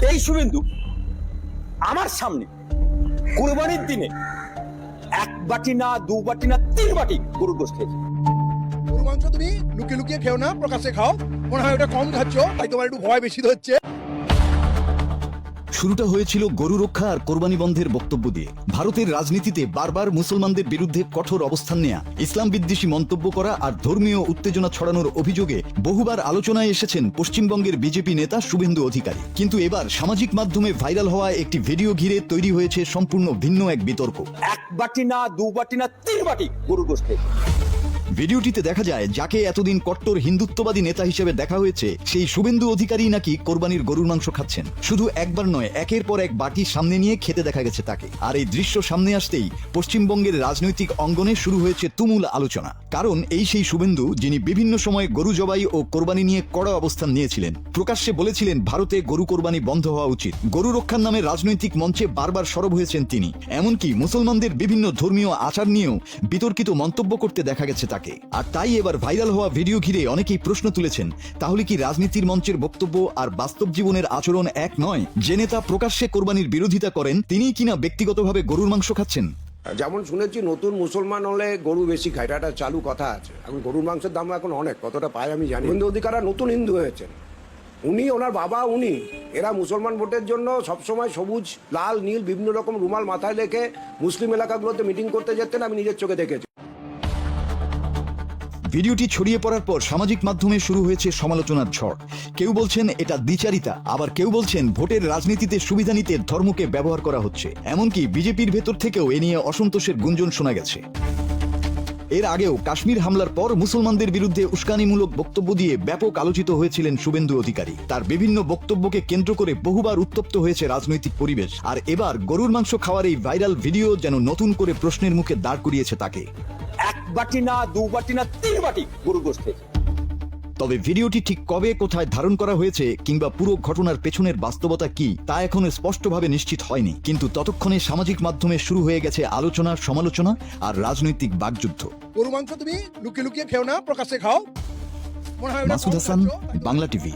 এই শুভেন্দু আমার সামনে কুরবানির দিনে এক বাটি না, দু বাটি না, 3 বাটি গরুর গোশত খেয়েছে। গরু মাংস তুমি লুকিয়ে লুকিয়ে খেও না, প্রকাশ্যে খাও। মনে হয় ওটা কম খাচ্ছ, তাই তোমার একটু ভয় বেশি হচ্ছে। শুরুটা হয়েছিল গরু রক্ষা আর কোরবানি বন্ধের বক্তব্য দিয়ে। ভারতের রাজনীতিতে বারবার মুসলমানদের বিরুদ্ধে কঠোর অবস্থান নেয়া, ইসলাম বিদ্বেষী মন্তব্য করা আর ধর্মীয় উত্তেজনা ছড়ানোর অভিযোগে বহুবার আলোচনায় এসেছেন পশ্চিমবঙ্গের বিজেপি নেতা শুভেন্দু অধিকারী। কিন্তু এবার সামাজিক মাধ্যমে ভাইরাল হওয়া একটি ভিডিও ঘিরে তৈরি হয়েছে সম্পূর্ণ ভিন্ন এক বিতর্ক। এক বাটি না, দু বাটি না, 3 বাটি গরুর গোশত খেয়েছে। ভিডিওটিতে দেখা যায় যাকে এতদিন কট্টর হিন্দুত্ববাদী নেতা হিসেবে দেখা হয়েছে, সেই শুভেন্দু অধিকারী নাকি কোরবানির গরুর মাংস খাচ্ছেন। শুধু একবার নয়, একের পর এক বাটি সামনে নিয়ে খেতে দেখা গেছে তাকে। আর এই দৃশ্য সামনে আসতেই পশ্চিমবঙ্গের রাজনৈতিক অঙ্গনে শুরু হয়েছে তুমুল আলোচনা। কারণ এই সেই শুভেন্দু যিনি বিভিন্ন সময় গরু জবাই ও কোরবানি নিয়ে কড়া অবস্থান নিয়েছিলেন। প্রকাশ্যে বলেছিলেন ভারতে গরু কোরবানি বন্ধ হওয়া উচিত। গরু রক্ষার নামে রাজনৈতিক মঞ্চে বারবার সরব হয়েছেন তিনি। এমনকি মুসলমানদের বিভিন্ন ধর্মীয় আচার নিয়েও বিতর্কিত মন্তব্য করতে দেখা গেছে তাকে। আর তাই এবার ভাইরাল হওয়া ভিডিও ঘিরে অনেকেই প্রশ্ন তুলেছেন, তাহলে কি রাজনীতির মঞ্চের বক্তব্য আর বাস্তব জীবনের আচরণ এক নয়? যে নেতা প্রকাশ্যে কোরবানির বিরোধিতা করেন, তিনিই কিনা ব্যক্তিগতভাবে গরুর মাংস খাচ্ছেন। যেমন শুনেছি নতুন মুসলমান হলে গরু বেশি খায়, এটা একটা চালু কথা আছে। এখন গরুর মাংসের দাম এখন অনেক, কতটা পায় আমি জানি। হিন্দু অধিকারা নতুন হিন্দু হয়েছেন, উনি ওনার বাবা উনি, এরা মুসলমান ভোটের জন্য সবসময় সবুজ লাল নীল বিভিন্ন রকম রুমাল মাথায় রেখে মুসলিম এলাকাগুলোতে মিটিং করতে যেতেন, আমি নিজের চোখে দেখেছি। ভিডিওটি ছড়িয়ে পড়ার পর সামাজিক মাধ্যমে শুরু হয়েছে সমালোচনার ঝড়। কেউ বলছেন এটা দ্বিচারিতা, আবার কেউ বলছেন ভোটের রাজনীতিতে সুবিধা নিতে ধর্মকে ব্যবহার করা হচ্ছে। এমনকি বিজেপির ভেতর থেকেও এ নিয়ে অসন্তোষের গুঞ্জন শোনা গেছে। এর আগেও কাশ্মীর হামলার পর মুসলমানদের বিরুদ্ধে উস্কানিমূলক বক্তব্য দিয়ে ব্যাপক আলোচিত হয়েছিলেন শুভেন্দু অধিকারী। তার বিভিন্ন বক্তব্যকে কেন্দ্র করে বহুবার উত্তপ্ত হয়েছে রাজনৈতিক পরিবেশ। আর এবার গরুর মাংস খাওয়ার এই ভাইরাল ভিডিও যেন নতুন করে প্রশ্নের মুখে দাঁড় করিয়েছে তাকে। এক বাটি না, দু বাটি না, 3 বাটি গরুর গোশত খেয়েছে। তবে ভিডিওটি ঠিক কবে কোথায় ধারণ করা হয়েছে কিংবা পুরো ঘটনার পেছনের বাস্তবতা কি, তা এখনো স্পষ্টভাবে নিশ্চিত হয়নি। কিন্তু ততক্ষণে সামাজিক মাধ্যমে শুরু হয়ে গেছে আলোচনা, সমালোচনা আর রাজনৈতিক বাকযুদ্ধ। গরু মাংস তুমি লুকিয়ে লুকিয়ে খেও না, প্রকাশ্যে খাও। মনে হয় ওটা মাসুদ কম হাসান, খাচ্ছ, তাই তোমার বাংলা টিভি।